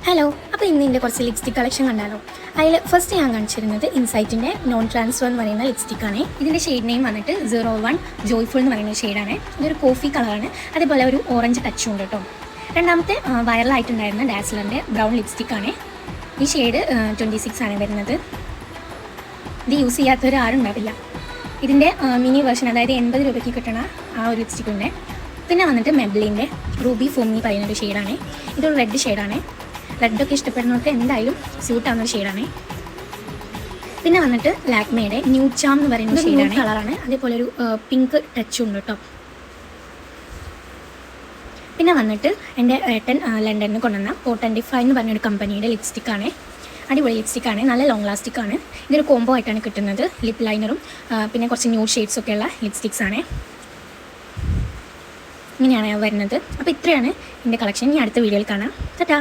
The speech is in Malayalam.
ഹലോ, അപ്പോൾ ഇന്ന് ഇതിൻ്റെ കുറച്ച് ലിപ്സ്റ്റിക് കളക്ഷൻ കണ്ടാലോ. അതിൽ ഫസ്റ്റ് ഞാൻ കാണിച്ചിരുന്നത് ഇൻസൈറ്റിൻ്റെ നോൺ ട്രാൻസ്ഫർ എന്ന് പറയുന്ന ലിപ്സ്റ്റിക്കാണ്. ഇതിൻ്റെ ഷെയ്ഡ് നെയിം വന്നിട്ട് 01 ജോയ്ഫുൾ എന്ന് പറയുന്ന ഷെയ്ഡാണ്. ഇതൊരു കോഫി കളറാണ്, അതേപോലെ ഒരു ഓറഞ്ച് ടച്ചും ഉണ്ട് കേട്ടോ. രണ്ടാമത്തെ വൈറലായിട്ടുണ്ടായിരുന്ന ഡാസ്ലറിൻ്റെ ബ്രൗൺ ലിപ്സ്റ്റിക്കാണ്. ഈ ഷെയ്ഡ് 26 ആണ് വരുന്നത്. ഇത് യൂസ് ചെയ്യാത്തവർ ആരും ഉണ്ടാവില്ല. ഇതിൻ്റെ മിനി വേർഷൻ, അതായത് 80 രൂപയ്ക്ക് കിട്ടണ ആ ഒരു ലിപ്സ്റ്റിക്കുണ്ട്. പിന്നെ വന്നിട്ട് മെബ്ലിൻ്റെ റൂബി ഫോമി പറയുന്നൊരു ഷെയ്ഡാണ്. ഇതൊരു റെഡ് ഷെയ്ഡാണ്. റെഡൊക്കെ ഇഷ്ടപ്പെടുന്നവർക്ക് എന്തായാലും സ്യൂട്ടാവുന്നൊരു ഷെയ്ഡാണ്. പിന്നെ വന്നിട്ട് ലാക്മേയുടെ ന്യൂ ചാം എന്ന് പറയുന്ന ഷെയ്ഡാണ്, കളറാണ്. അതേപോലെ ഒരു പിങ്ക് ടച്ചും ഉണ്ട് കേട്ടോ. പിന്നെ വന്നിട്ട് എൻ്റെ ഏട്ടൻ ലണ്ടനിൽ നിന്ന് കൊണ്ടുവന്ന പോട്ടൻറ്റിഫൈ എന്ന് പറഞ്ഞൊരു കമ്പനിയുടെ ലിപ്സ്റ്റിക്കാണ്. അടിപൊളി ലിപ്സ്റ്റിക്കാണ്, നല്ല ലോങ് ലാസ്റ്റിക്കാണ്. ഇതൊരു കോംബോ ആയിട്ടാണ് കിട്ടുന്നത്. ലിപ്പ് ലൈനറും പിന്നെ കുറച്ച് ന്യൂഡ് ഷെയ്ഡ്സൊക്കെ ഉള്ള ലിപ്സ്റ്റിക്സാണ്. ഇങ്ങനെയാണ് വരുന്നത്. അപ്പോൾ ഇത്രയാണ് എൻ്റെ കളക്ഷൻ. ഇനി അടുത്ത വീഡിയോയിൽ കാണാം. ടാറ്റാ.